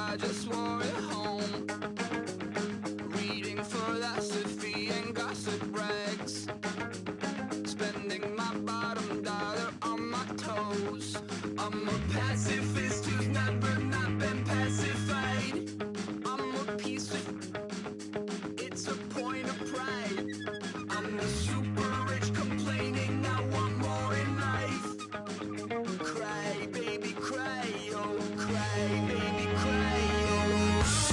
I just wore it home. Reading philosophy and gossip rags. Spending my bottom dollar on my toes. I'm a pacifist who's never not been pacified. I'm a piece of... It's a point of pride. I'm the super rich complaining I want more in life. Cry, baby, cry, oh, cry, baby, cry, oh.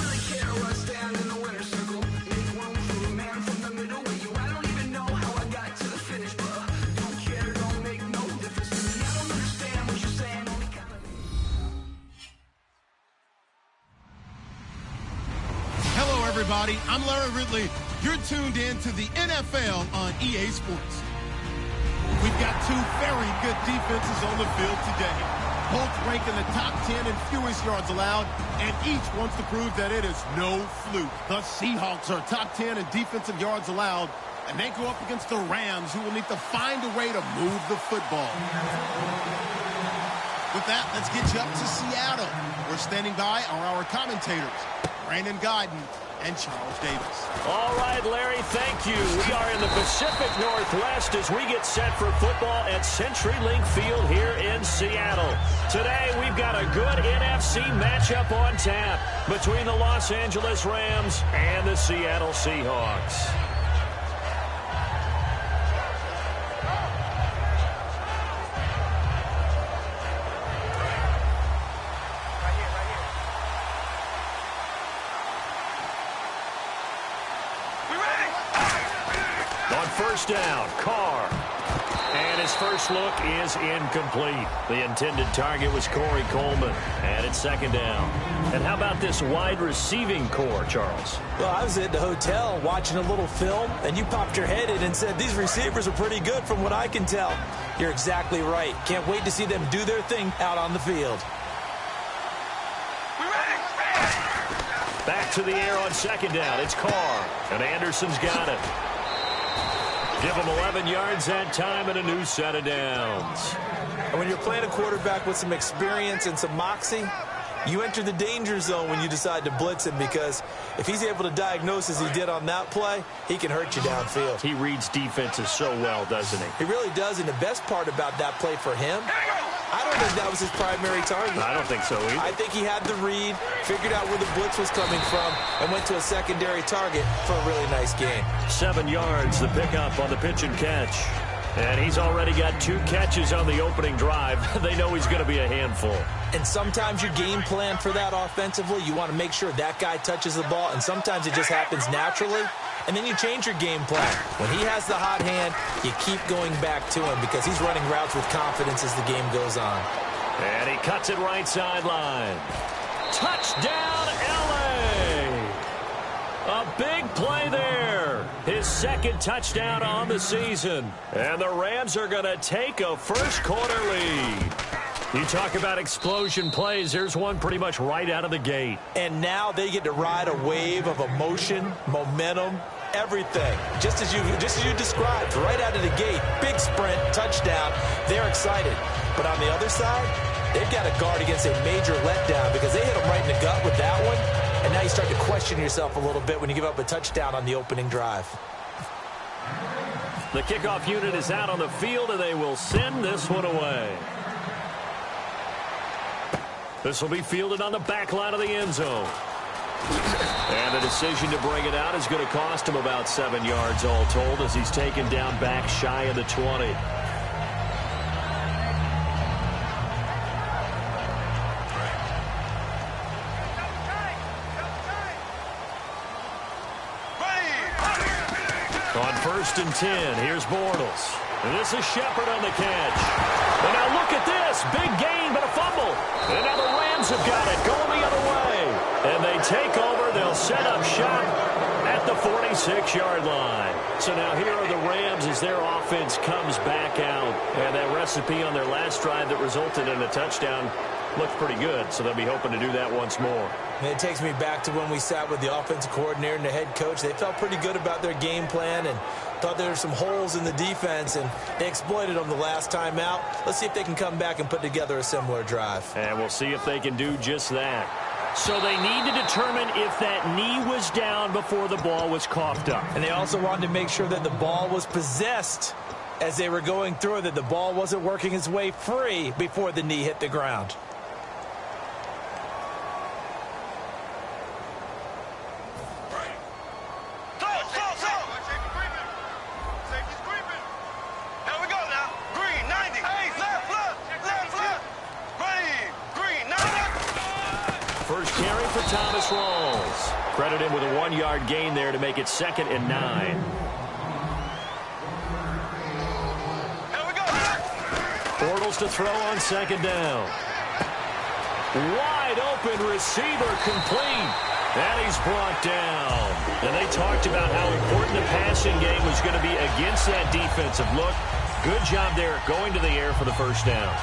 Really care where I stand in the winner's circle. Make room for a man from the middle with you. I don't even know how I got to the finish, but don't care, don't make no difference to me. I don't understand what you're saying, only kind of... Hello, everybody. I'm Larry Ridley. You're tuned in to the NFL on EA Sports. We've got two very good defenses on the field today. Both rank in the top 10 in fewest yards allowed, and each wants to prove that it is no fluke. The Seahawks are top 10 in defensive yards allowed, and they go up against the Rams, who will need to find a way to move the football. With that, let's get you up to Seattle. We're standing by are our commentators, Brandon Guyton and Charles Davis. All right, Larry, thank you. We are in the Pacific Northwest as we get set for football at CenturyLink Field here in Seattle. Today, we've got a good NFC matchup on tap between the Los Angeles Rams and the Seattle Seahawks. First down, Carr. And his first look is incomplete. The intended target was Corey Coleman. And it's second down. And how about this wide receiving core, Charles? Well, I was at the hotel watching a little film, and you popped your head in and said, these receivers are pretty good from what I can tell. You're exactly right. Can't wait to see them do their thing out on the field. Back to the air on second down. It's Carr. And Anderson's got it. Give him 11 yards that time and a new set of downs. And when you're playing a quarterback with some experience and some moxie, you enter the danger zone when you decide to blitz him, because if he's able to diagnose as he did on that play, he can hurt you downfield. He reads defenses so well, doesn't he? He really does, and the best part about that play for him, I don't think that was his primary target. I don't think so either. I think he had the read, figured out where the blitz was coming from, and went to a secondary target for a really nice gain. 7 yards, the pickup on the pitch and catch. And he's already got 2 catches on the opening drive. They know he's going to be a handful. And sometimes your game plan for that offensively, you want to make sure that guy touches the ball, and sometimes it just happens naturally. And then you change your game plan. When he has the hot hand, you keep going back to him because he's running routes with confidence as the game goes on. And he cuts it right sideline. Touchdown, L.A. A big play there. His second touchdown on the season. And the Rams are going to take a first-quarter lead. You talk about explosion plays. There's one pretty much right out of the gate. And now they get to ride a wave of emotion, momentum, everything. Just as you described, right out of the gate, big sprint, touchdown. They're excited. But on the other side, they've got to guard against a major letdown because they hit them right in the gut with that one. And now you start to question yourself a little bit when you give up a touchdown on the opening drive. The kickoff unit is out on the field, and they will send this one away. This will be fielded on the back line of the end zone. And the decision to bring it out is going to cost him about 7 yards all told as he's taken down back shy of the 20. On 1st and 10, here's Bortles. And this is Shepard on the catch. And now look at this. Big gain, but a fumble. And now the Rams have got it going the other way. And they take over. They'll set up shop at the 46-yard line. So now here are the Rams as their offense comes back out. And that recipe on their last drive that resulted in a touchdown looked pretty good. So they'll be hoping to do that once more. And it takes me back to when we sat with the offensive coordinator and the head coach. They felt pretty good about their game plan and thought there were some holes in the defense, and they exploited them the last time out. Let's see if they can come back and put together a similar drive. And we'll see if they can do just that. So they need to determine if that knee was down before the ball was coughed up. And they also wanted to make sure that the ball was possessed as they were going through it, that the ball wasn't working its way free before the knee hit the ground. First carry for Thomas Rawls. Credit him with a 1-yard gain there to make it 2nd and 9. Bortles to throw on 2nd down. Wide open receiver complete. And he's brought down. And they talked about how important the passing game was going to be against that defensive look. Good job there going to the air for the first down.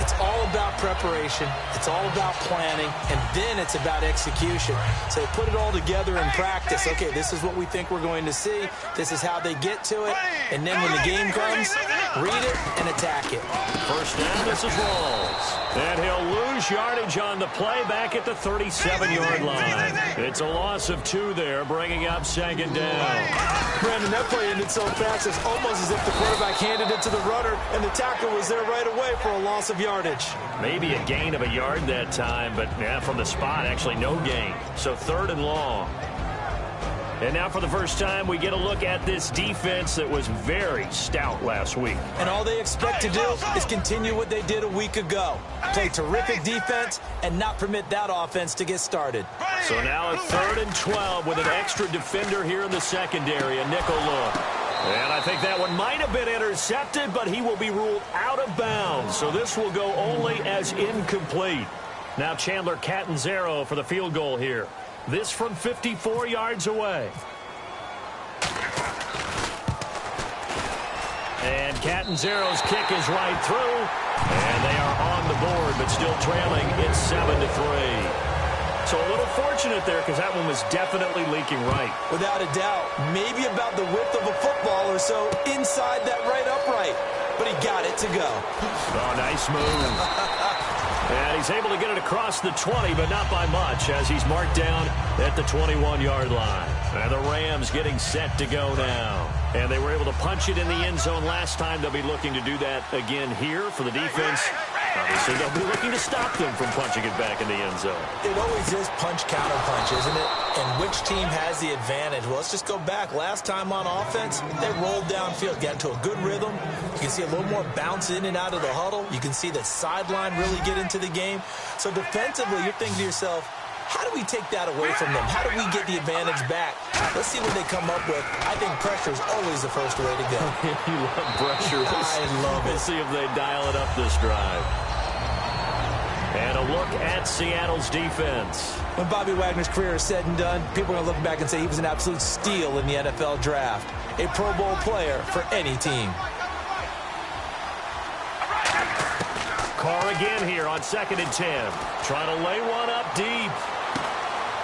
It's all about preparation. It's all about planning. And then it's about execution. So they put it all together in practice. Okay, this is what we think we're going to see. This is how they get to it. And then when the game comes, read it and attack it. First down, this is Rawls. And he'll lose yardage on the play back at the 37-yard line. It's a loss of 2 there, bringing up 2nd down. Brandon, that play ended so fast, it's almost as if the quarterback handed it to the runner, and the tackle was there right away for a loss of yardage. Maybe a gain of a yard that time, but yeah, from the spot, actually no gain. So 3rd and long. And now for the first time, we get a look at this defense that was very stout last week. And all they expect to do is continue what they did a week ago. Play terrific defense and not permit that offense to get started. So now a 3rd and 12 with an extra defender here in the secondary, a nickel look. And I think that one might have been intercepted, but he will be ruled out of bounds. So this will go only as incomplete. Now Chandler Catanzaro for the field goal here. This from 54 yards away. And Catanzaro's kick is right through. And they are on the board, but still trailing. It's 7-3. So a little fortunate there because that one was definitely leaking right. Without a doubt. Maybe about the width of a football or so inside that right upright. But he got it to go. Oh, nice move. And he's able to get it across the 20, but not by much, as he's marked down at the 21-yard line. And the Rams getting set to go now. And they were able to punch it in the end zone last time. They'll be looking to do that again here for the defense. Obviously, they'll be looking to stop them from punching it back in the end zone. It always is punch-counter-punch, isn't it? And which team has the advantage? Well, let's just go back. Last time on offense, they rolled downfield, got into a good rhythm. You can see a little more bounce in and out of the huddle. You can see the sideline really get into the game. So defensively, you're thinking to yourself, how do we take that away from them? How do we get the advantage back? Let's see what they come up with. I think pressure is always the first way to go. You love pressure. I love it. We'll see if they dial it up this drive. And a look at Seattle's defense. When Bobby Wagner's career is said and done, people are going to look back and say he was an absolute steal in the NFL draft. A Pro Bowl player for any team. Carr again here on 2nd and 10. Trying to lay one up deep.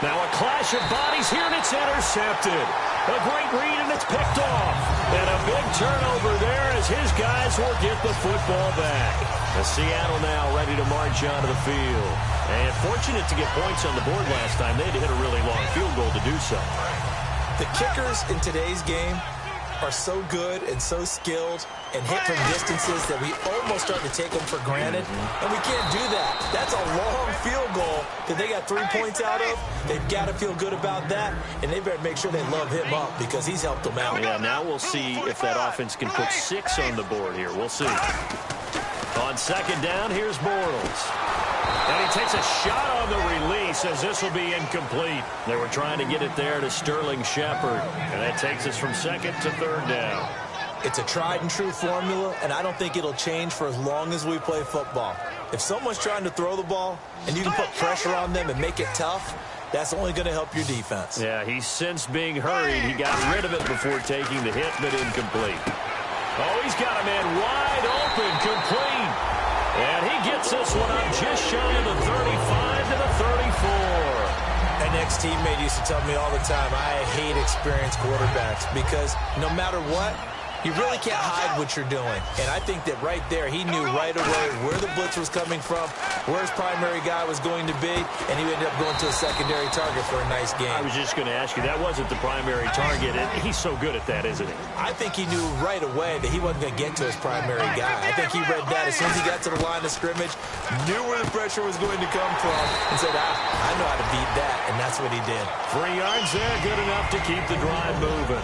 Now a clash of bodies here, and it's intercepted. A great read, and it's picked off. And a big turnover there as his guys will get the football back. And Seattle now ready to march onto the field. And fortunate to get points on the board last time. They had to hit a really long field goal to do so. The kickers in today's game are so good and so skilled and hit from distances that we almost start to take them for granted. And we can't do that. That's a long field goal that they got 3 points out of. They've got to feel good about that, and they better make sure they love him up because he's helped them out. Yeah, now we'll see if that offense can put 6 on the board here. We'll see. On 2nd down, here's Bortles. And he takes a shot on the release as this will be incomplete. They were trying to get it there to Sterling Shepard. And that takes us from 2nd to 3rd down. It's a tried-and-true formula, and I don't think it'll change for as long as we play football. If someone's trying to throw the ball and you can put pressure on them and make it tough, that's only going to help your defense. Yeah, he's since being hurried. He got rid of it before taking the hit, but incomplete. Oh, he's got a man wide open, complete. And he gets this one up just shy of the 35 to the 34. An ex-teammate used to tell me all the time, I hate experienced quarterbacks because no matter what, You really can't hide what you're doing. And I think that right there, he knew right away where the blitz was coming from, where his primary guy was going to be, and he ended up going to a secondary target for a nice game. I was just going to ask you, that wasn't the primary target, and he's so good at that, isn't he? I think he knew right away that he wasn't going to get to his primary guy. I think he read that as soon as he got to the line of scrimmage, knew where the pressure was going to come from, and said, I know how to beat that, and that's what he did. 3 yards there, good enough to keep the drive moving.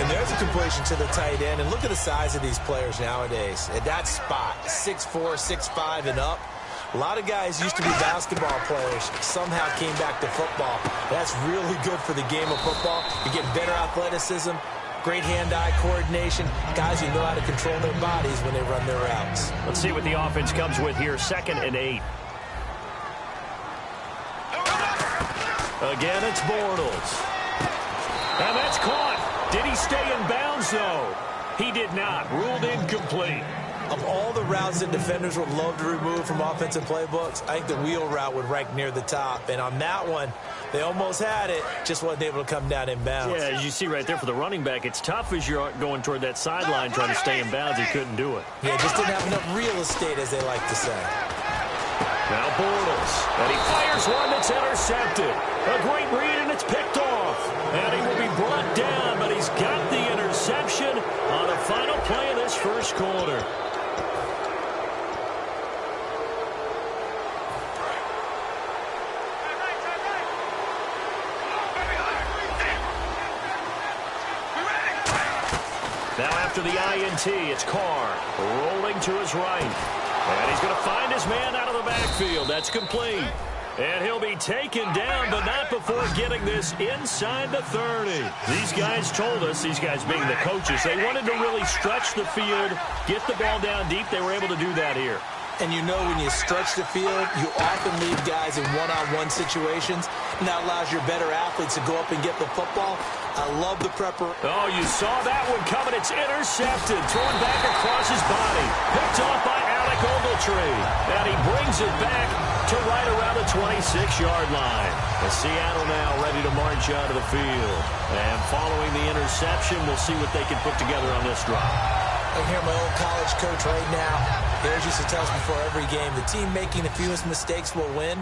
And there's a completion to the tight end. And look at the size of these players nowadays. At that spot, 6'4", 6'5", and up. A lot of guys used to be basketball players, somehow came back to football. That's really good for the game of football. You get better athleticism, great hand-eye coordination, guys who know how to control their bodies when they run their routes. Let's see what the offense comes with here. 2nd and 8. Again, it's Bortles. And that's caught. Did he stay in bounds, though? He did not. Ruled incomplete. Of all the routes that defenders would love to remove from offensive playbooks, I think the wheel route would rank near the top. And on that one, they almost had it, just wasn't able to come down in bounds. Yeah, as you see right there for the running back, it's tough as you're going toward that sideline trying to stay in bounds. He couldn't do it. Yeah, just didn't have enough real estate, as they like to say. Now Bortles, and he fires one that's intercepted. A great read, and it's picked off. And he will be brought down, but he's got the interception on the final play of this first quarter. Now after the INT, it's Carr rolling to his right. And he's going to find his man out of the backfield. That's complete. And he'll be taken down, but not before getting this inside the 30. These guys told us, these guys being the coaches, they wanted to really stretch the field, get the ball down deep. They were able to do that here. And you know when you stretch the field, you often leave guys in one-on-one situations, and that allows your better athletes to go up and get the football. I love the prepper. Oh, you saw that one coming. It's intercepted. Thrown back across his body. Picked off by Alec Ogletree. And he brings it back to right around the 26-yard line. And Seattle now ready to march out of the field. And following the interception, we'll see what they can put together on this drive. I hear my old college coach right now. He always used to tell us before every game, the team making the fewest mistakes will win.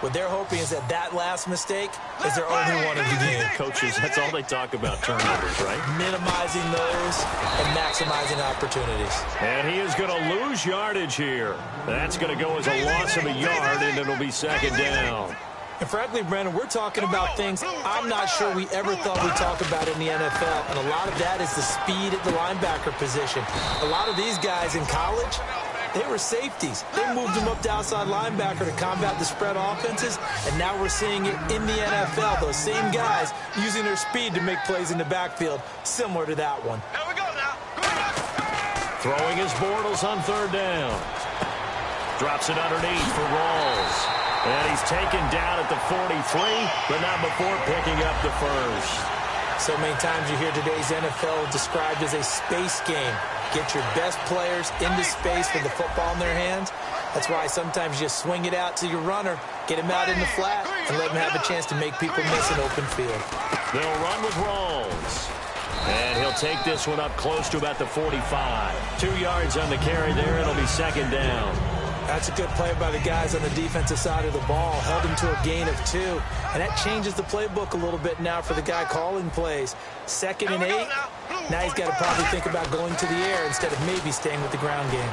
What they're hoping is that that last mistake is their only one of the game. Coaches, that's all they talk about, turnovers, right? Minimizing those and maximizing opportunities. And he is going to lose yardage here. That's going to go as a loss of a yard, and it'll be 2nd down. And frankly, Brandon, we're talking about things I'm not sure we ever thought we'd talk about in the NFL. And a lot of that is the speed at the linebacker position. A lot of these guys in college, they were safeties. They moved them up to outside linebacker to combat the spread offenses, and now we're seeing it in the NFL. Those same guys using their speed to make plays in the backfield, similar to that one. Here we go now. Throwing his Bortles on 3rd down. Drops it underneath for Rawls. And he's taken down at the 43, but not before picking up the first. So many times you hear today's NFL described as a space game. Get your best players into space with the football in their hands. That's why sometimes you swing it out to your runner, get him out in the flat, and let him have a chance to make people miss an open field. They'll run with Rawls. And he'll take this one up close to about the 45. 2 yards on the carry there. It'll be 2nd down. That's a good play by the guys on the defensive side of the ball. Held him to a gain of 2. And that changes the playbook a little bit now for the guy calling plays. 2nd and 8. Now he's got to probably think about going to the air instead of maybe staying with the ground game.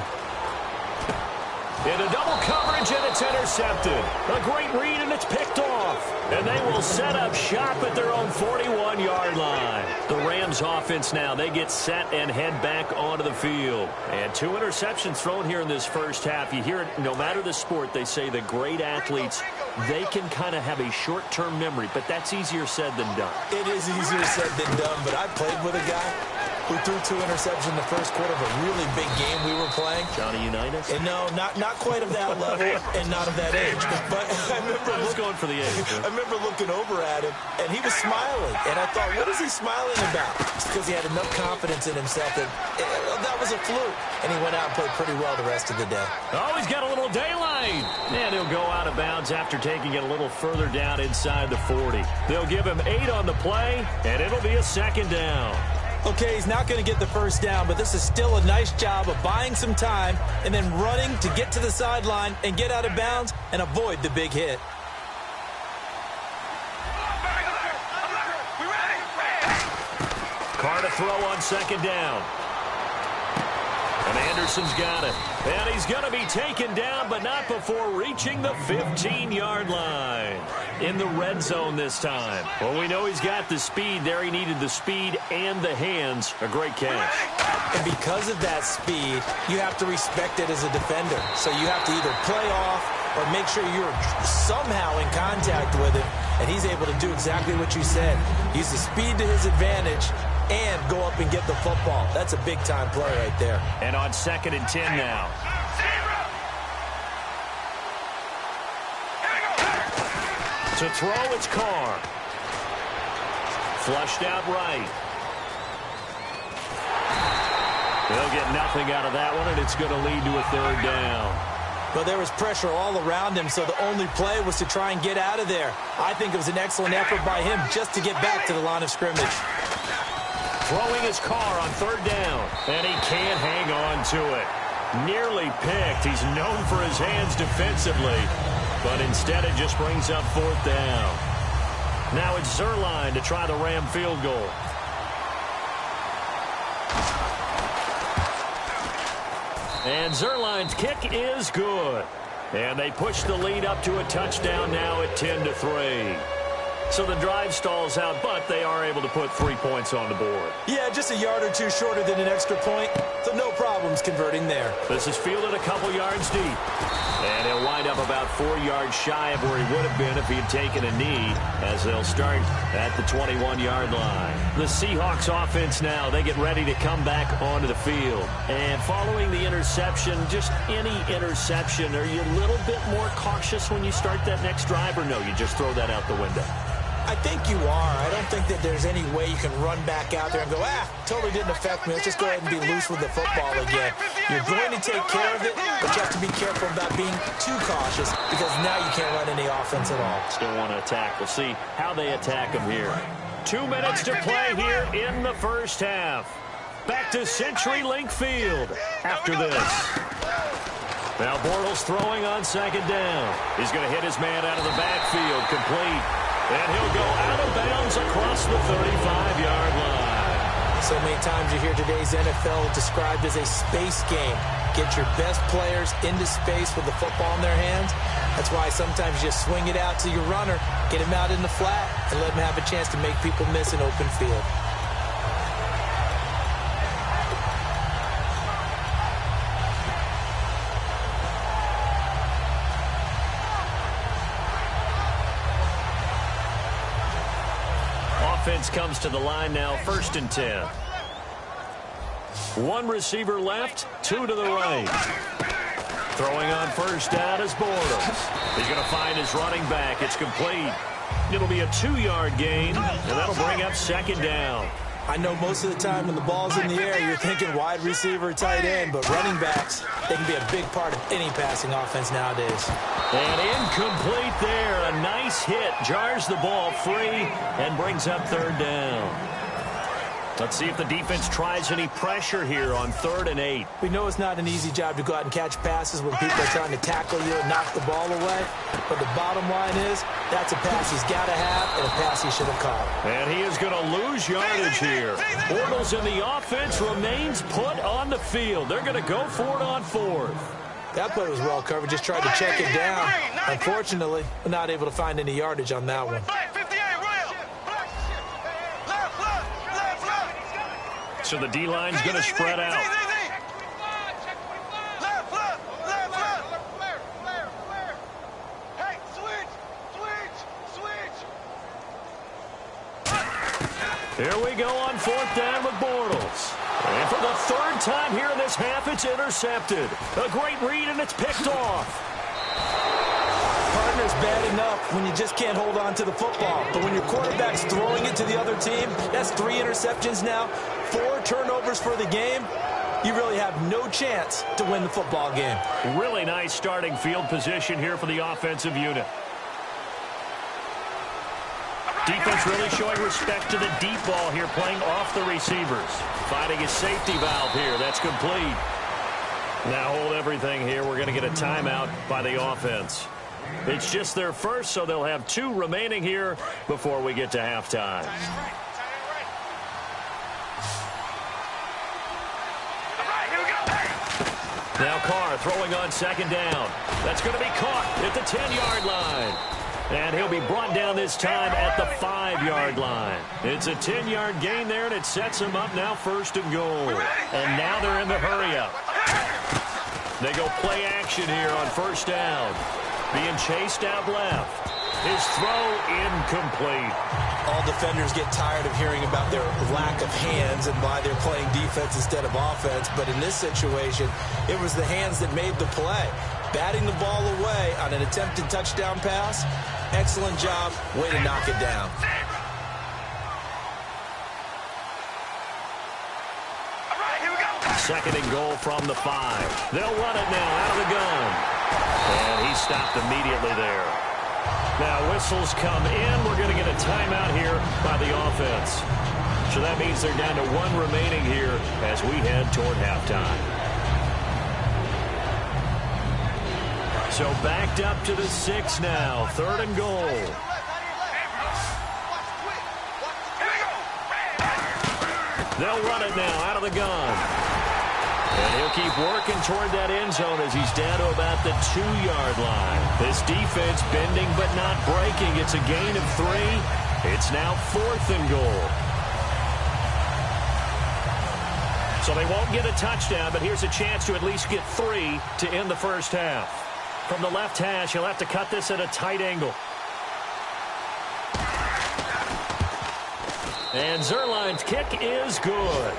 Into double coverage, and it's intercepted. A great read, and it's picked off. And they will set up shop at their own 41-yard line. The Rams offense now, they get set and head back onto the field. And 2 interceptions thrown here in this first half. You hear it, no matter the sport, they say the great athletes, they can kind of have a short-term memory, but that's easier said than done. It is easier said than done, but I played with a guy who threw 2 interceptions in the first quarter of a really big game we were playing. Johnny Unitas? And no, not quite of that level and not of that age. But I was going for the age. I remember looking over at him, and he was smiling. And I thought, what is he smiling about? It's because he had enough confidence in himself that that was a fluke. And he went out and played pretty well the rest of the day. Oh, he's got a little daylight. And he'll go out of bounds after taking it a little further down inside the 40. They'll give him 8 on the play, and it'll be a 2nd down. Okay, he's not going to get the first down, but this is still a nice job of buying some time and then running to get to the sideline and get out of bounds and avoid the big hit. Carr to throw on second down. And Anderson's got it. And he's going to be taken down, but not before reaching the 15-yard line. In the red zone this time. Well, we know he's got the speed there. He needed the speed and the hands. A great catch. And because of that speed, you have to respect it as a defender. So you have to either play off or make sure you're somehow in contact with him. And he's able to do exactly what you said. Use the speed to his advantage and go up and get the football. That's a big-time play right there. And on 2nd and 10 now. To throw, it's Carr. Flushed out right. They'll get nothing out of that one, and it's going to lead to a 3rd down. Well, there was pressure all around him, so the only play was to try and get out of there. I think it was an excellent effort by him just to get back to the line of scrimmage. Throwing his Carr on 3rd down, and he can't hang on to it. Nearly picked. He's known for his hands defensively, but instead it just brings up 4th down. Now it's Zerline to try the Ram field goal. And Zerline's kick is good. And they push the lead up to a touchdown now at 10-3. So the drive stalls out, but they are able to put 3 points on the board. Yeah, just a yard or two shorter than an extra point, so no problems converting there. This is fielded a couple yards deep. And he'll wind up about 4 yards shy of where he would have been if he had taken a knee, as they'll start at the 21-yard line. The Seahawks offense now, they get ready to come back onto the field. And following the interception, just any interception, are you a little bit more cautious when you start that next drive, or no, you just throw that out the window? I think you are. I don't think that there's any way you can run back out there and go, totally didn't affect me. Let's just go ahead and be loose with the football again. You're going to take care of it, but you have to be careful about being too cautious because now you can't run any offense at all. Still want to attack. We'll see how they attack him here. 2 minutes to play here in the first half. Back to CenturyLink Field after this. Now Bortles throwing on 2nd down. He's going to hit his man out of the backfield, complete. And he'll go out of bounds across the 35-yard line. So many times you hear today's NFL described as a space game. Get your best players into space with the football in their hands. That's why sometimes you just swing it out to your runner, get him out in the flat, and let him have a chance to make people miss an open field. Offense comes to the line now, 1st and 10. 1 receiver left, 2 to the right. Throwing on 1st down is Bortles. He's going to find his running back. It's complete. It'll be a 2-yard gain, and that'll bring up 2nd down. I know most of the time when the ball's in the air, you're thinking wide receiver, tight end, but running backs, they can be a big part of any passing offense nowadays. And incomplete there. A nice hit. Jars the ball free and brings up 3rd down. Let's see if the defense tries any pressure here on 3rd and 8. We know it's not an easy job to go out and catch passes when people are trying to tackle you and knock the ball away. But the bottom line is, that's a pass he's got to have and a pass he should have caught. And he is going to lose yardage here. Bortles in the offense remains put on the field. They're going to go for it on 4th. That play was well covered. Just tried to check it down. Unfortunately, we're not able to find any yardage on that one. So the D-line's going to spread out. Here we go on 4th down with Bortles. And for the 3rd time here in this half, it's intercepted. A great read, and it's picked off. Partner's bad enough when you just can't hold on to the football. But when your quarterback's throwing it to the other team, that's 3 interceptions now, 4 turnovers for the game. You really have no chance to win the football game. Really nice starting field position here for the offensive unit. Defense really showing respect to the deep ball here, playing off the receivers. Finding a safety valve here. That's complete. Now hold everything here. We're going to get a timeout by the offense. It's just their first, so they'll have 2 remaining here before we get to halftime. Now Carr throwing on second down. That's going to be caught at the 10-yard line. And he'll be brought down this time at the 5-yard line. It's a 10-yard gain there, and it sets him up now 1st and goal. And now they're in the hurry-up. They go play action here on 1st down. Being chased out left. His throw incomplete. All defenders get tired of hearing about their lack of hands and why they're playing defense instead of offense. But in this situation, it was the hands that made the play. Batting the ball away on an attempted touchdown pass. Excellent job. Way to knock it down. Second and goal from the 5. They'll run it now out of the gun. And he stopped immediately there. Now whistles come in. We're going to get a timeout here by the offense. So that means they're down to 1 remaining here as we head toward halftime. So backed up to the 6 now. 3rd and goal. They'll run it now out of the gun. And he'll keep working toward that end zone as he's down to about the 2-yard line. This defense bending but not breaking. It's a gain of 3. It's now 4th and goal. So they won't get a touchdown, but here's a chance to at least get 3 to end the first half. From the left hash, he'll have to cut this at a tight angle. And Zerline's kick is good.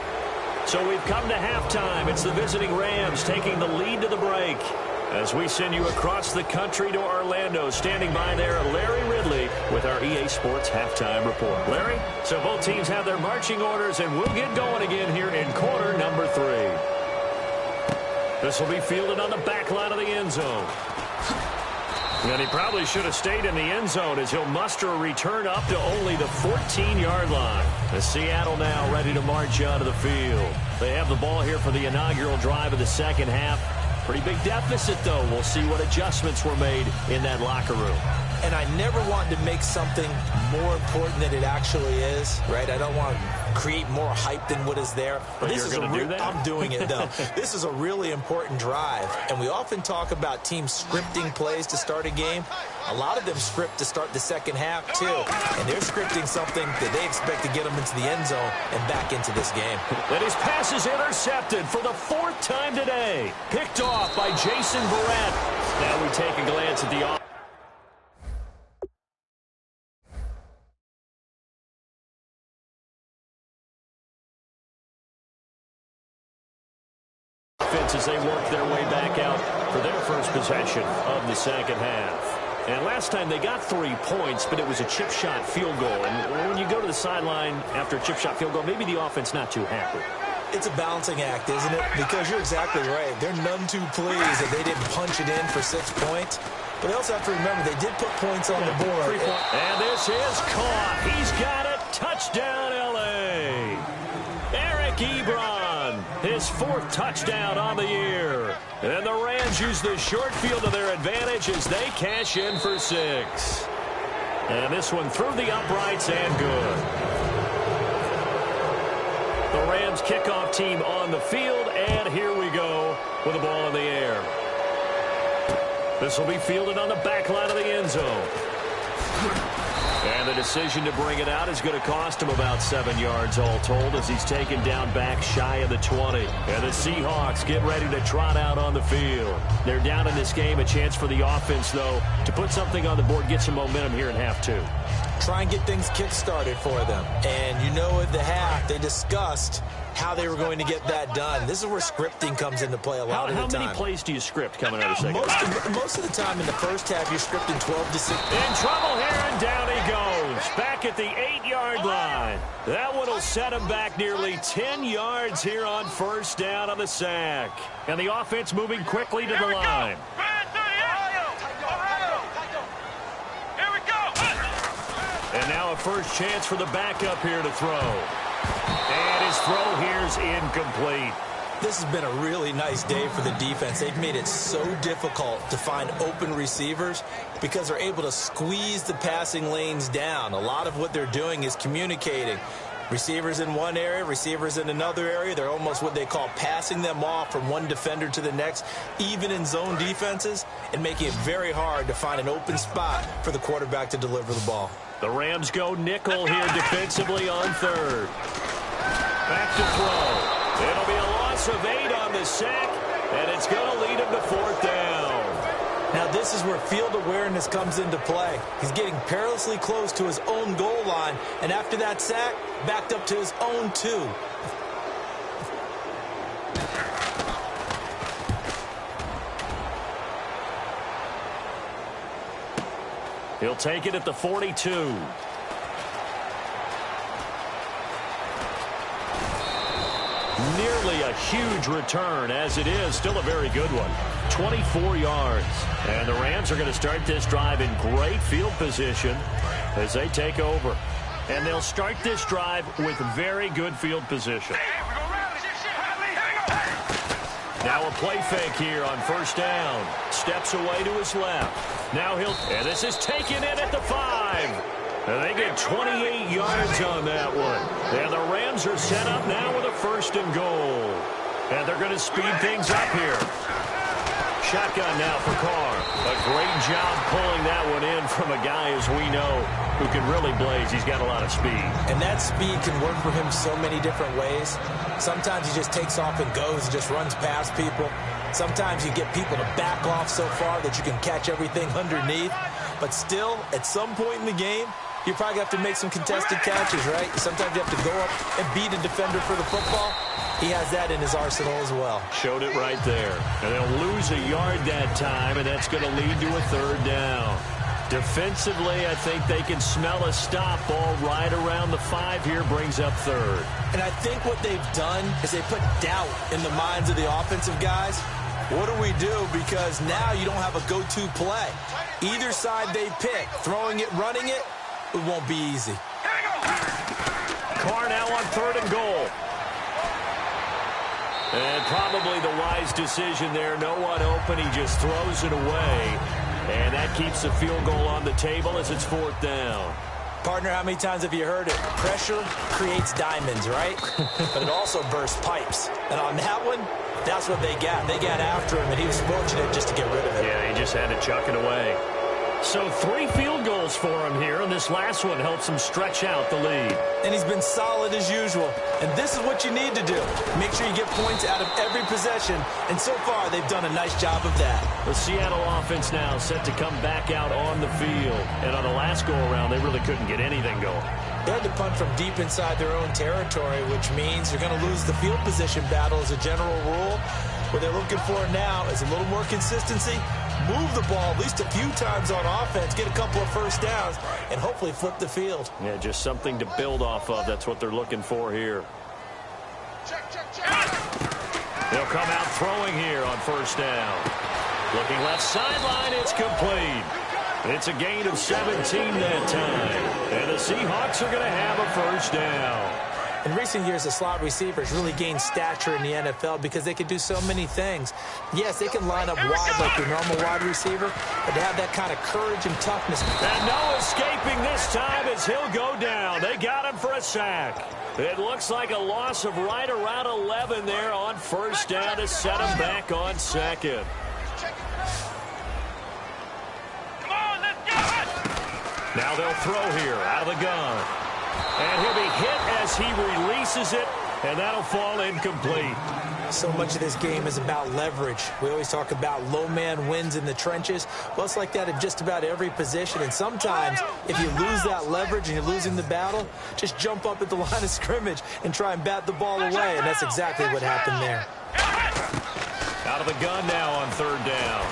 So we've come to halftime. It's the visiting Rams taking the lead to the break. As we send you across the country to Orlando, standing by there, Larry Ridley with our EA Sports Halftime Report. Larry, so both teams have their marching orders, and we'll get going again here in quarter number 3. This will be fielded on the back line of the end zone. And he probably should have stayed in the end zone as he'll muster a return up to only the 14-yard line. As Seattle now ready to march onto the field. They have the ball here for the inaugural drive of the second half. Pretty big deficit, though. We'll see what adjustments were made in that locker room. And I never want to make something more important than it actually is, right? I don't want to create more hype than what is there. But this you're going to do that? I'm doing it, though. This is a really important drive. And we often talk about teams scripting plays to start a game. A lot of them script to start the second half, too. And they're scripting something that they expect to get them into the end zone and back into this game. And his pass is intercepted for the 4th time today. Picked off by Jason Verrett. Now we take a glance at the offense. As they work their way back out for their first possession of the second half. And last time they got 3 points, but it was a chip shot field goal. And when you go to the sideline after a chip shot field goal, maybe the offense not too happy. It's a balancing act, isn't it? Because you're exactly right. They're none too pleased that they didn't punch it in for 6 points. But they also have to remember they did put points on the board. And this is caught. He's got it. Touchdown, L.A. Eric Ebron, his 4th touchdown on the year. And the Rams use the short field to their advantage as they cash in for 6. And this one through the uprights and good. The Rams kickoff team on the field, and here we go with the ball in the air. This will be fielded on the back line of the end zone. And the decision to bring it out is going to cost him about 7 yards all told as he's taken down back shy of the 20. And the Seahawks get ready to trot out on the field. They're down in this game. A chance for the offense, though, to put something on the board, get some momentum here in half 2. Try and get things kick-started for them. And you know at the half, they discussed how they were going to get that done. This is where scripting comes into play a lot of the time. How many plays do you script coming out of second? Most of the time in the first half, you're scripting 12 to 16. In trouble here, and down he goes. Back at the 8-yard line. That one will set him back nearly 10 yards here on first down on the sack. And the offense moving quickly to the line. And now now a first chance for the backup here to throw. And his throw here's incomplete. This has been a really nice day for the defense. They've made it so difficult to find open receivers because they're able to squeeze the passing lanes down. A lot of what they're doing is communicating. Receivers in one area, receivers in another area. They're almost what they call passing them off from one defender to the next, even in zone defenses, and making it very hard to find an open spot for the quarterback to deliver the ball. The Rams go nickel here defensively on third. Back to throw. It'll be a loss of 8 on the sack, and it's going to lead him to fourth down. Now this is where field awareness comes into play. He's getting perilously close to his own goal line, and after that sack, backed up to his own 2. He'll take it at the 42. Nearly a huge return, as it is still a very good one. 24 yards. And the Rams are going to start this drive in great field position as they take over. And they'll start this drive with very good field position. Now a play fake here on first down. Steps away to his left. Now and this is taken in at the 5. And they get 28 yards on that one. And the Rams are set up now with a first and goal. And they're going to speed things up here. Shotgun now for Carr. A great job pulling that one in from a guy, as we know, who can really blaze. He's got a lot of speed. And that speed can work for him so many different ways. Sometimes he just takes off and goes and just runs past people. Sometimes you get people to back off so far that you can catch everything underneath. But still, at some point in the game, you probably have to make some contested catches, right? Sometimes you have to go up and beat a defender for the football. He has that in his arsenal as well. Showed it right there. And they'll lose a yard that time, and that's going to lead to a third down. Defensively, I think they can smell a stop ball right around the 5 here, brings up third. And I think what they've done is they put doubt in the minds of the offensive guys. What do we do? Because now you don't have a go-to play. Either side they pick, throwing it, running it, it won't be easy. Carr now on third and goal. And probably the wise decision there. No one open. He just throws it away. And that keeps the field goal on the table as it's fourth down. Partner, how many times have you heard it? Pressure creates diamonds, right? But it also bursts pipes. And on that one, that's what they got. They got after him, and he was fortunate just to get rid of it. Yeah, he just had to chuck it away. So 3 field goals for him here, and this last one helps him stretch out the lead. And he's been solid as usual. And this is what you need to do. Make sure you get points out of every possession. And so far, they've done a nice job of that. The Seattle offense now set to come back out on the field. And on the last go-around, they really couldn't get anything going. They had to punt from deep inside their own territory, which means you're going to lose the field position battle as a general rule. What they're looking for now is a little more consistency. Move the ball at least a few times on offense, get a couple of first downs, and hopefully flip the field. Yeah, just something to build off of. That's what they're looking for here. They'll come out throwing here on first down. Looking left sideline, it's complete. It's a gain of 17 that time. And the Seahawks are going to have a first down. In recent years, the slot receivers really gained stature in the NFL because they can do so many things. Yes, they can line up wide like your normal wide receiver, but they have that kind of courage and toughness. And no escaping this time as he'll go down. They got him for a sack. It looks like a loss of right around 11 there on first down to set him back on second. Now they'll throw here out of the gun. And he'll be hit as he releases it, and that'll fall incomplete. So much of this game is about leverage. We always talk about low man wins in the trenches. Well, it's like that in just about every position. And sometimes, if you lose that leverage and you're losing the battle, just jump up at the line of scrimmage and try and bat the ball away. And that's exactly what happened there. Out of the gun now on third down.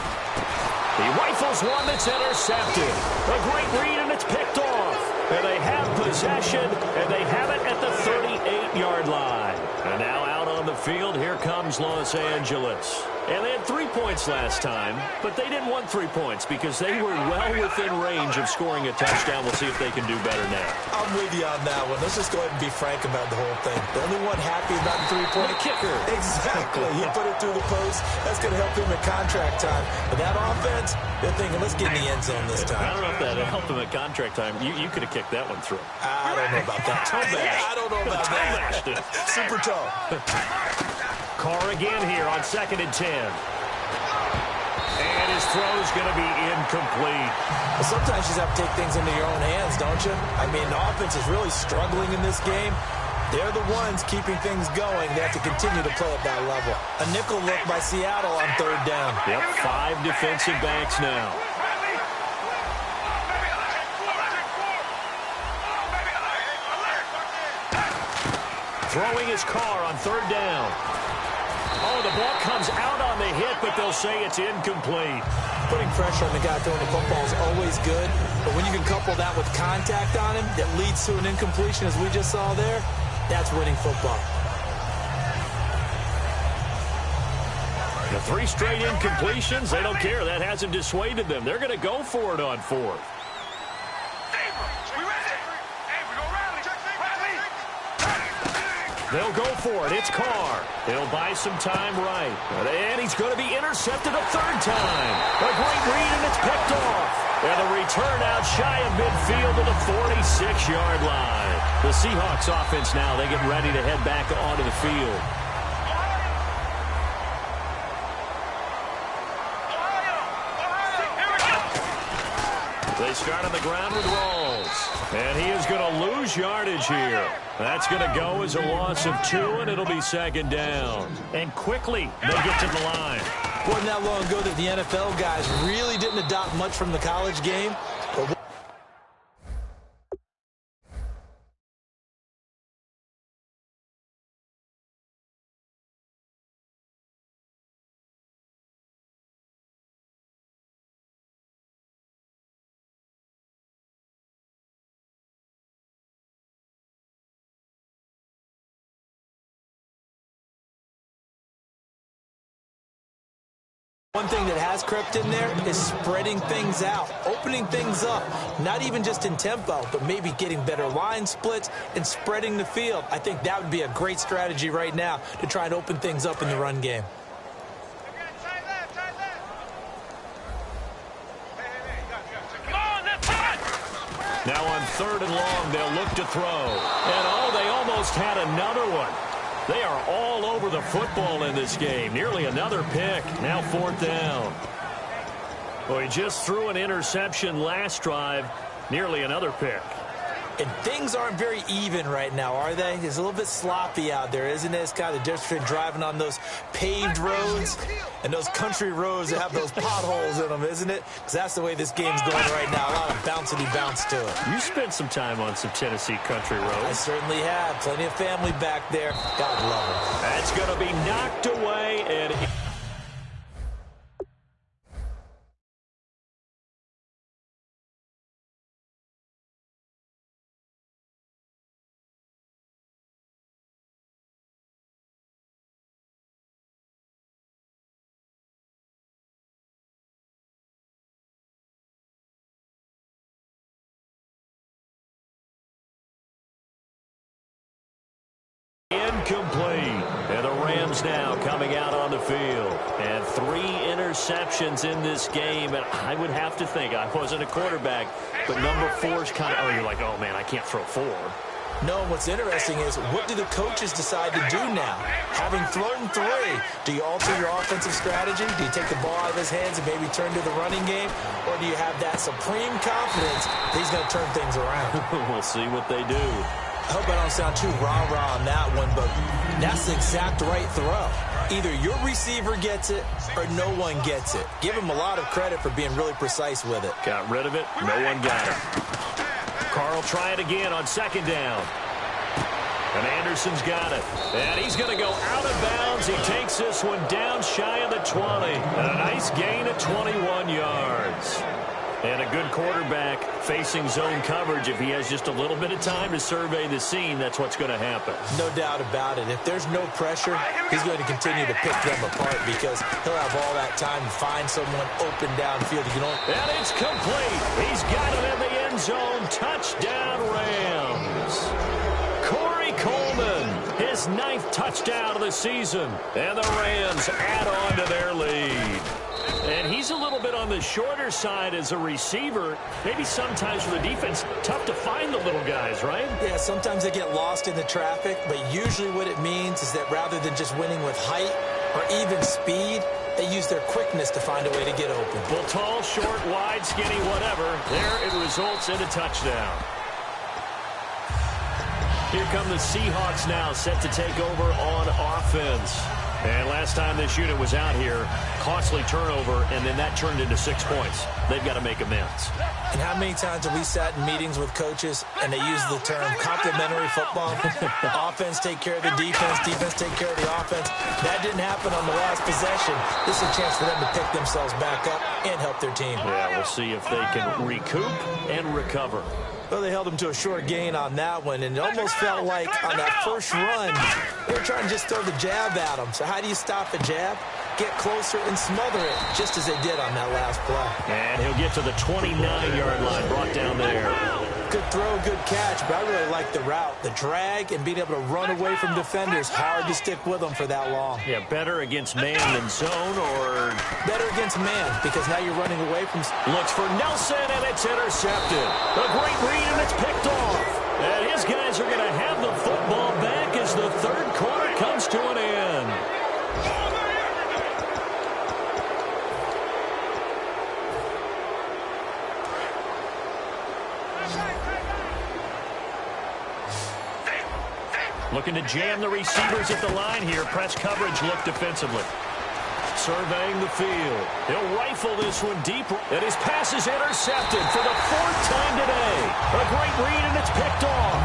He rifles one that's intercepted. A great read, and it's picked off. And they have possession, and they have it at the 38-yard line. And now out on the field, here comes Los Angeles. And they had 3 points last time, but they didn't want 3 points because they were well within range of scoring a touchdown. We'll see if they can do better now. I'm with you on that one. Let's just go ahead and be frank about the whole thing. The only one happy about the three-point kicker. Exactly. He put it through the post. That's going to help him at contract time. But that offense, they're thinking, let's get in the end zone this time. I don't know if that helped him at contract time. You could have kicked that one through. I don't know about that. I don't know about that. Super tall. Carr again here on 2nd and 10. And his throw's going to be incomplete. Well, sometimes you just have to take things into your own hands, don't you? I mean, the offense is really struggling in this game. They're the ones keeping things going. They have to continue to play at that level. A nickel look by Seattle on 3rd down. Yep, 5 defensive backs now. Throwing his Carr on 3rd down. Oh, the ball comes out on the hit, but they'll say it's incomplete. Putting pressure on the guy throwing the football is always good, but when you can couple that with contact on him that leads to an incompletion, as we just saw there, that's winning football. The 3 straight incompletions, they don't care. That hasn't dissuaded them. They're going to go for it on 4th. They'll go for it. It's Carr. He'll buy some time right. And he's going to be intercepted a 3rd time. A great read, and it's picked off. And the return out shy of midfield to the 46-yard line. The Seahawks offense now, they get ready to head back onto the field. They start on the ground with Rawls. And he is going to lose yardage here. That's going to go as a loss of 2, and it'll be 2nd down. And quickly, they get to the line. Wasn't that long ago that the NFL guys really didn't adopt much from the college game. One thing that has crept in there is spreading things out, opening things up, not even just in tempo, but maybe getting better line splits and spreading the field. I think that would be a great strategy right now to try and open things up in the run game. Now on 3rd and long, they'll look to throw. And, oh, they almost had another one. They are all over the football in this game. Nearly another pick. Now 4th down. Well, he just threw an interception last drive. Nearly another pick. And things aren't very even right now, are they? It's a little bit sloppy out there, isn't it? It's kind of the difference between driving on those paved roads and those country roads that have those potholes in them, isn't it? Because that's the way this game's going right now. A lot of bouncy bounce to it. You spent some time on some Tennessee country roads. I certainly have. Plenty of family back there. God love them. That's going to be knocked away, and incomplete. And the Rams now coming out on the field. And 3 interceptions in this game. And I would have to think, I wasn't a quarterback, but number 4's kind of, you're like, oh, man, I can't throw 4. No, what's interesting is, what do the coaches decide to do now? Having thrown 3, do you alter your offensive strategy? Do you take the ball out of his hands and maybe turn to the running game? Or do you have that supreme confidence that he's going to turn things around? We'll see what they do. I hope I don't sound too rah-rah on that one, but that's the exact right throw. Either your receiver gets it or no one gets it. Give him a lot of credit for being really precise with it. Got rid of it. No one got it. Carr will try it again on 2nd down. And Anderson's got it. And he's going to go out of bounds. He takes this one down shy of the 20. And a nice gain of 21 yards. And a good quarterback facing zone coverage, if he has just a little bit of time to survey the scene, that's what's going to happen. No doubt about it. If there's no pressure, he's going to continue to pick them apart because he'll have all that time to find someone open downfield. And it's complete. He's got it in the end zone. Touchdown, Rams. Corey Coleman, his 9th touchdown of the season. And the Rams add on to their lead. And he's a little bit on the shorter side as a receiver. Maybe sometimes for the defense, tough to find the little guys, right? Yeah, sometimes they get lost in the traffic, but usually what it means is that rather than just winning with height or even speed, they use their quickness to find a way to get open. Well, tall, short, wide, skinny, whatever. There it results in a touchdown. Here come the Seahawks now, set to take over on offense. And last time this unit was out here, costly turnover, and then that turned into 6 points. They've got to make amends. And how many times have we sat in meetings with coaches and they use the term complementary football? Offense take care of the defense, defense take care of the offense. That didn't happen on the last possession. This is a chance for them to pick themselves back up and help their team. Yeah, we'll see if they can recoup and recover. Well, they held him to a short gain on that one, and it almost felt like on that first run, they were trying to just throw the jab at him. So how do you stop a jab? Get closer and smother it, just as they did on that last play. And he'll get to the 29-yard line, brought down there. Good throw, good catch, but I really like the route. The drag and being able to run away from defenders, hard to stick with them for that long. Yeah, better against man than zone, or? Better against man, because now you're running away from... Looks for Nelson, and it's intercepted. A great read, and it's picked off. And his guys are going to have the football back as the third quarter comes to an end. Looking to jam the receivers at the line here. Press coverage look defensively. Surveying the field. He'll rifle this one deep. And his pass is intercepted for the 4th time today. A great read, and it's picked off.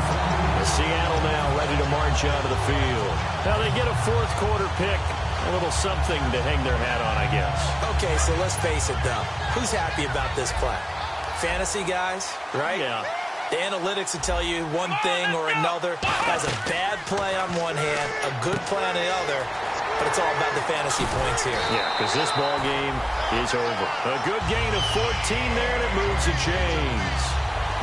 Seattle now ready to march out of the field. Now they get a 4th quarter pick. A little something to hang their hat on, I guess. Okay, so let's face it, though. Who's happy about this play? Fantasy guys, right? Yeah. The analytics will tell you one thing or another. Has a bad play on one hand, a good play on the other, but it's all about the fantasy points here. Yeah, because this ball game is over. A good gain of 14 there, and it moves the chains.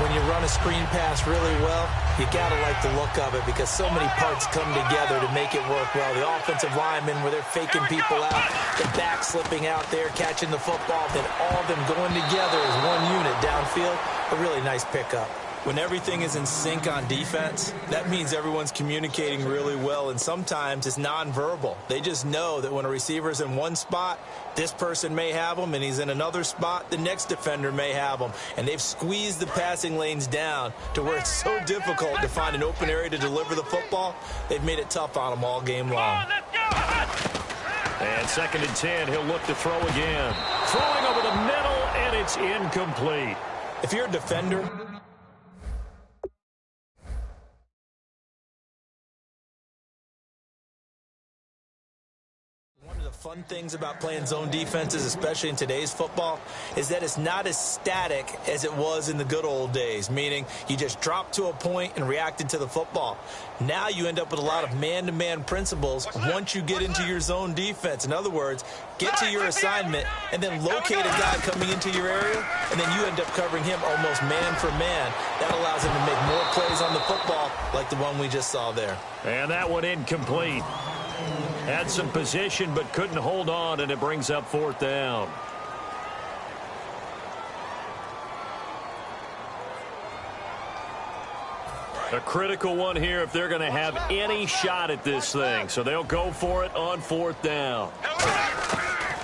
When you run a screen pass really well, you got to like the look of it because so many parts come together to make it work well. The offensive linemen, where they're faking people out, the back slipping out there, catching the football, then all of them going together as one unit downfield. A really nice pickup. When everything is in sync on defense, that means everyone's communicating really well, and sometimes it's nonverbal. They just know that when a receiver's in one spot, this person may have him, and he's in another spot, the next defender may have him. And they've squeezed the passing lanes down to where it's so difficult to find an open area to deliver the football. They've made it tough on them all game long. And 2nd and 10, he'll look to throw again. Throwing over the middle, and it's incomplete. If you're a defender... Fun things about playing zone defenses, especially in today's football, is that it's not as static as it was in the good old days, meaning you just dropped to a point and reacted to the football. Now you end up with a lot of man-to-man principles once you get into your zone defense. In other words, get to your assignment and then locate a guy coming into your area, and then you end up covering him almost man for man. That allows him to make more plays on the football like the one we just saw there. And that one incomplete. Had some position but couldn't hold on, and it brings up 4th down. A critical one here if they're going to have any shot at this thing. So they'll go for it on 4th down.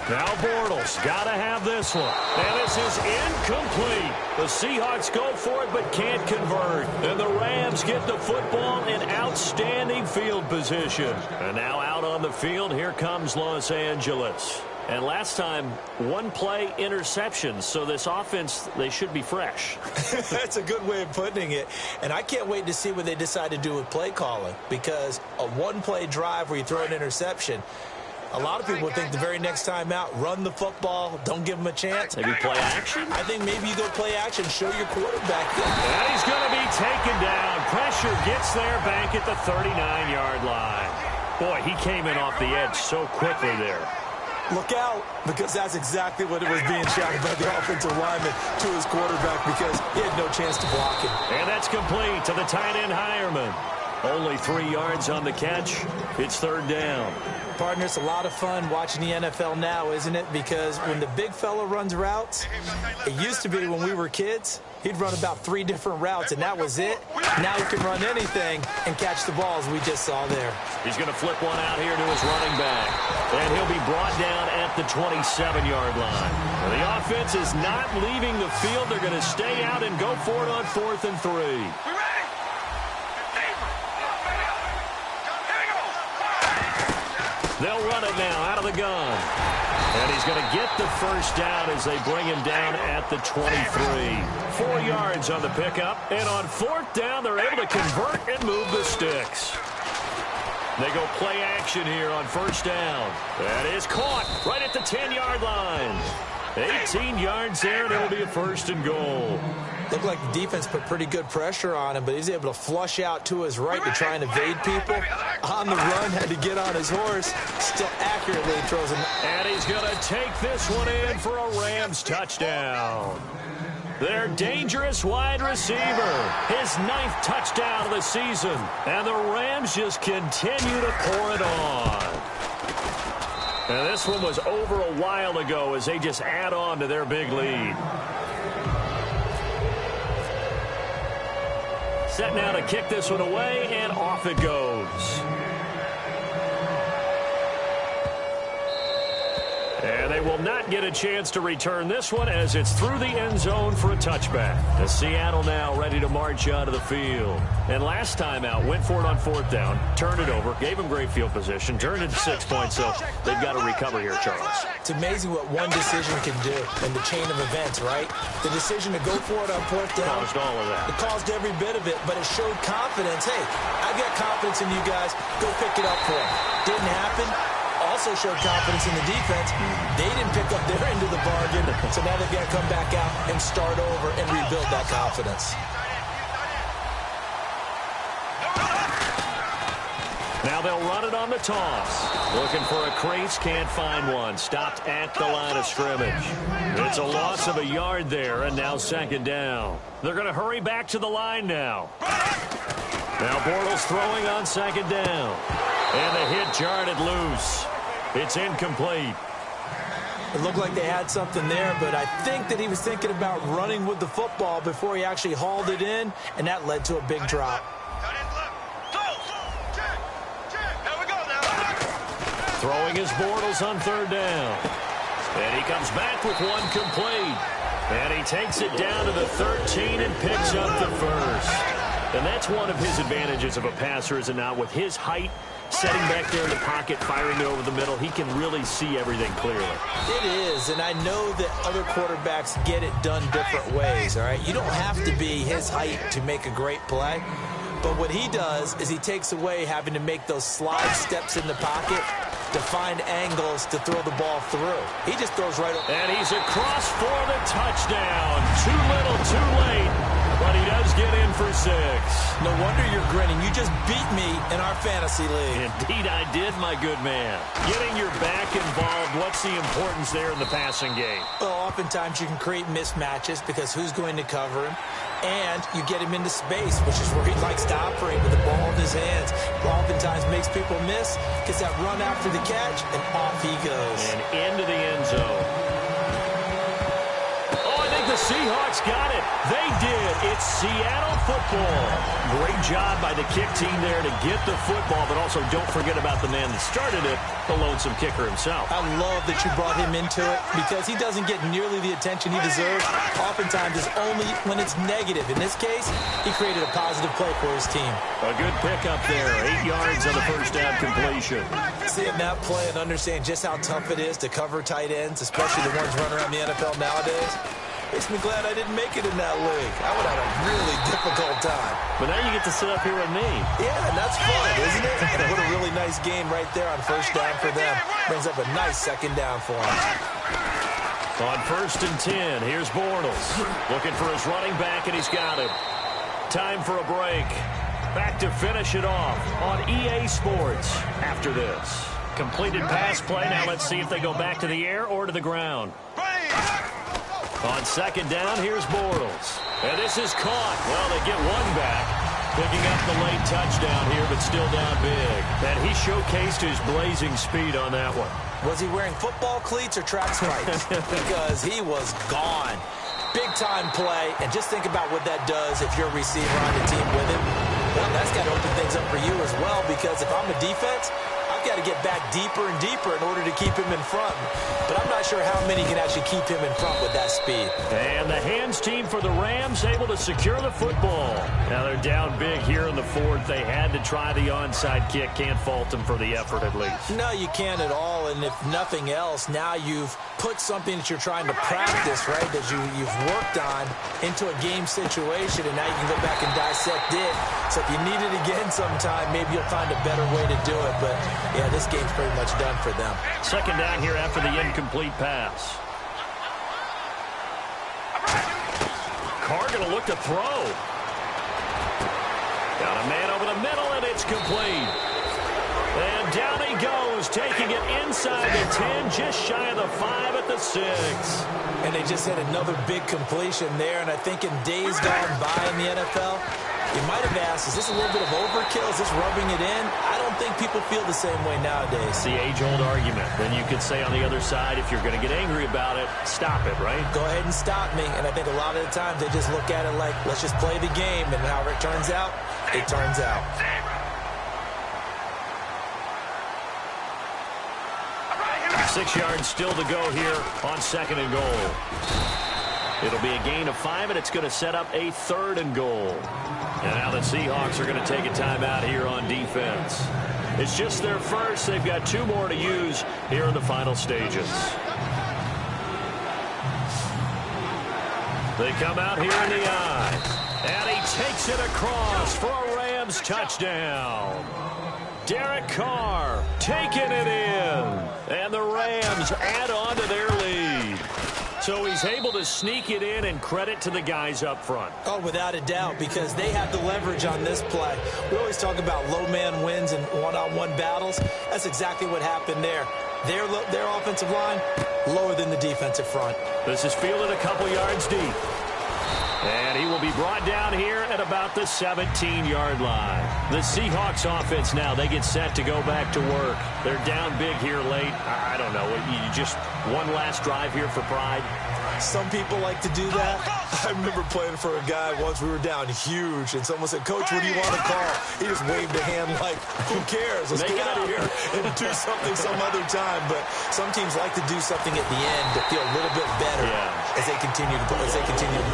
Now Bortles got to have this one. And this is incomplete. The Seahawks go for it but can't convert. And the Rams get the football in outstanding field position. And now out on the field, here comes Los Angeles. And last time, 1 play interceptions. So this offense, they should be fresh. That's a good way of putting it. And I can't wait to see what they decide to do with play calling. Because a 1-play drive where you throw an interception, A lot of people think the very next time out, run the football, don't give him a chance. Maybe play action? I think maybe you go play action, show your quarterback. And he's going to be taken down. Pressure gets there back at the 39-yard line. Boy, he came in off the edge so quickly there. Look out, because that's exactly what it was being shouted by the offensive lineman to his quarterback because he had no chance to block him. And that's complete to the tight end Hireman. Only 3 yards on the catch. It's third down. Partner, it's a lot of fun watching the NFL now, isn't it? Because when the big fella runs routes, it used to be when we were kids, he'd run about 3 different routes, and that was it. Now he can run anything and catch the ball, as we just saw there. He's going to flip one out here to his running back. And he'll be brought down at the 27-yard line. The offense is not leaving the field. They're going to stay out and go for it on 4th and 3. They'll run it now out of the gun. And he's going to get the first down as they bring him down at the 23. 4 yards on the pickup. And on 4th down, they're able to convert and move the sticks. They go play action here on 1st down. That is caught right at the 10-yard line. 18 yards there, and it'll be a 1st and goal. Looked like the defense put pretty good pressure on him, but he's able to flush out to his right to try and evade people. On the run, had to get on his horse. Still accurately throws him. And he's going to take this one in for a Rams touchdown. Their dangerous wide receiver, his 9th touchdown of the season. And the Rams just continue to pour it on. And this one was over a while ago as they just add on to their big lead. Set now to kick this one away, and off it goes. And they will not get a chance to return this one as it's through the end zone for a touchback. As Seattle now ready to march out of the field. And last time out, went for it on 4th down, turned it over, gave them great field position, turned it to 6 points, so they've got to recover here, Charles. It's amazing what one decision can do in the chain of events, right? The decision to go for it on 4th down. Caused all of that. It caused every bit of it, but it showed confidence. Hey, I've got confidence in you guys. Go pick it up for them. Didn't happen. Also showed confidence in the defense. They didn't pick up their end of the bargain, so now they've got to come back out and start over and rebuild that confidence. Now they'll run it on the toss. Looking for a crease, can't find one. Stopped at the line of scrimmage. It's a loss of a yard there, and now 2nd down. They're going to hurry back to the line now. Now Bortles throwing on 2nd down. And the hit jarred it loose. It's incomplete. It looked like they had something there, but I think that he was thinking about running with the football before he actually hauled it in, and that led to a big drop. Throwing his Bortles on 3rd down. And he comes back with one complete. And he takes it down to the 13 and picks up the first. And that's one of his advantages of a passer, is it not? With his height, setting back there in the pocket, firing it over the middle, he can really see everything clearly. It is, and I know that other quarterbacks get it done different ways, all right? You don't have to be his height to make a great play. But what he does is he takes away having to make those slide steps in the pocket to find angles to throw the ball through. He just throws right over. And he's across for the touchdown. Too little, too late. But he does get in for 6. No wonder you're grinning. You just beat me in our fantasy league. Indeed I did, my good man. Getting your back involved, what's the importance there in the passing game? Well, oftentimes you can create mismatches because who's going to cover him? And you get him into space, which is where he likes to operate with the ball in his hands. Oftentimes makes people miss, gets that run after the catch, and off he goes. And into the end zone. The Seahawks got it. They did. It's Seattle football. Great job by the kick team there to get the football, but also don't forget about the man that started it, the lonesome kicker himself. I love that you brought him into it because he doesn't get nearly the attention he deserves. Oftentimes it's only when it's negative. In this case, he created a positive play for his team. A good pickup there. 8 yards on the 1st down completion. Seeing that play and understand just how tough it is to cover tight ends, especially the ones running around the NFL nowadays. Makes me glad I didn't make it in that league. I would have had a really difficult time. But now you get to sit up here with me. Yeah, and that's fun, isn't it? And what a really nice game right there on first down for them. Brings up a nice second down for them. On 1st and 10, here's Bortles. Looking for his running back, and he's got it. Time for a break. Back to finish it off on EA Sports after this. Completed pass play. Now let's see if they go back to the air or to the ground. On 2nd down, here's Bortles. And this is caught. Well, they get one back. Picking up the late touchdown here, but still down big. And he showcased his blazing speed on that one. Was he wearing football cleats or track spikes? Because he was gone. Big-time play, and just think about what that does if you're a receiver on the team with him. Well, that's got to open things up for you as well, because if I'm a defense, I've got to get back deeper and deeper in order to keep him in front. But I'm not sure how many can actually keep him in front with that speed. And the hands team for the Rams able to secure the football. Now they're down big here in the 4th. They had to try the onside kick. Can't fault them for the effort at least. No, you can't at all. And if nothing else, now you've put something that you're trying to practice, right, that you've worked on into a game situation, and now you can go back and dissect it. So if you need it again sometime, maybe you'll find a better way to do it. But, yeah, this game's pretty much done for them. 2nd down here after the incomplete pass. Carr going to look to throw. Got a man over the middle, and it's complete. And down he goes, taking it inside the 10, just shy of the 5 at the 6. And they just had another big completion there, and I think in days gone by in the NFL, you might have asked, is this a little bit of overkill? Is this rubbing it in? I don't think people feel the same way nowadays. It's the age-old argument. Then you could say on the other side, if you're going to get angry about it, stop it, right? Go ahead and stop me. And I think a lot of the times they just look at it like, let's just play the game, and however it turns out, it turns out. 6 yards still to go here on 2nd and goal. It'll be a gain of 5, and it's going to set up a 3rd and goal. And now the Seahawks are going to take a timeout here on defense. It's just their first. They've got 2 more to use here in the final stages. They come out here in the eye. And he takes it across for a Rams touchdown. Derek Carr taking it in. And the Rams add on to their lead. So he's able to sneak it in, and credit to the guys up front. Oh, without a doubt, because they have the leverage on this play. We always talk about low man wins and one-on-one battles. That's exactly what happened there. Their offensive line, lower than the defensive front. This is fielded a couple yards deep. And he will be brought down here at about the 17-yard line. The Seahawks offense now, they get set to go back to work. They're down big here late. I don't know. You just one last drive here for pride. Some people like to do that. I remember playing for a guy once. We were down huge, and someone said, "Coach, what do you want to call?" He just waved a hand like, "Who cares? Let's get out of here and do something some other time." But some teams like to do something at the end to feel a little bit better as they continue to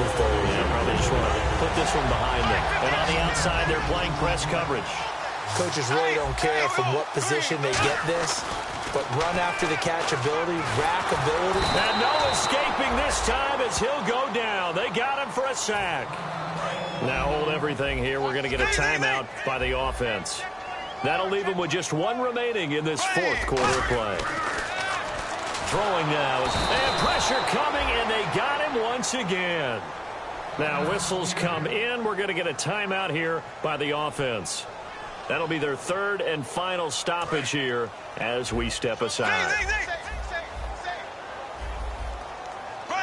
move forward. Yeah, probably just want to put this one behind them. And on the outside, they're playing press coverage. Coaches really don't care from what position they get this. But run after the catch ability, rack ability. And no escaping this time as he'll go down. They got him for a sack. Now hold everything here. We're going to get a timeout by the offense. That'll leave them with just 1 remaining in this 4th quarter of play. Throwing now. And pressure coming, and they got him once again. Now whistles come in. We're going to get a timeout here by the offense. That'll be their 3rd and final stoppage here as we step aside.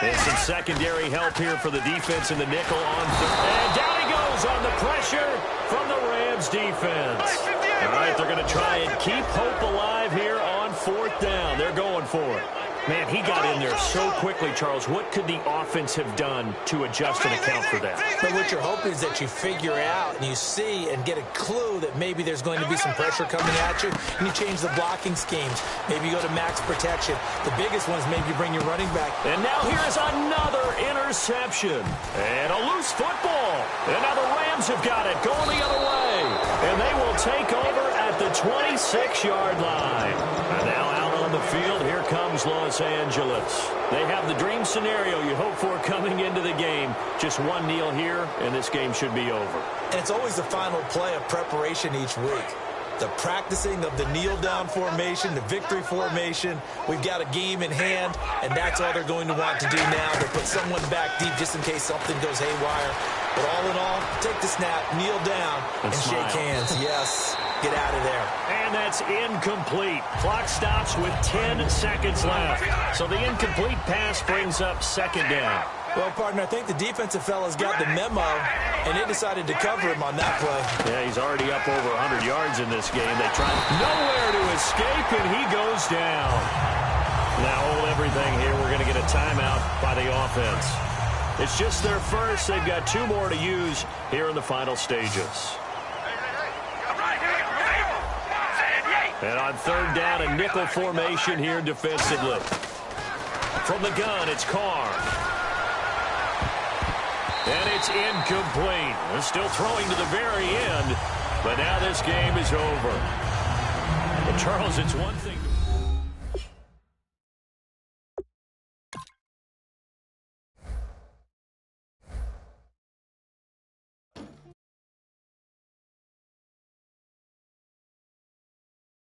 And some secondary help here for the defense in the nickel on 3rd. And down he goes on the pressure from the Rams defense. All right, they're going to try and keep hope alive here on 4th down. They're going for it. Man, he got in there so quickly, Charles. What could the offense have done to adjust and account for that? But what you're hoping is that you figure out and you see and get a clue that maybe there's going to be some pressure coming at you, and you change the blocking schemes. Maybe you go to max protection. The biggest one is maybe you bring your running back. And now here's another interception. And a loose football. And now the Rams have got it going the other way. And they will take over at the 26-yard line. And now out on on the field. Here comes Los Angeles. They have the dream scenario you hope for coming into the game. Just one kneel here, and this game should be over. And it's always the final play of preparation each week. The practicing of the kneel-down formation, the victory formation. We've got a game in hand, and that's all they're going to want to do now. To put someone back deep just in case something goes haywire. But all in all, take the snap, kneel down, and shake hands. Yes, get out of there. And that's incomplete. Clock stops with 10 seconds left. So the incomplete pass brings up second down. Well, partner, I think the defensive fella's got the memo, and they decided to cover him on that play. Yeah, he's already up over 100 yards in this game. They try nowhere to escape, and he goes down. Now hold everything here. We're going to get a timeout by the offense. It's just their first. They've got 2 more to use here in the final stages. And on third down, a nickel formation here defensively. From the gun, it's Carr. And it's incomplete. They're still throwing to the very end, but now this game is over. But Charles, it's one thing.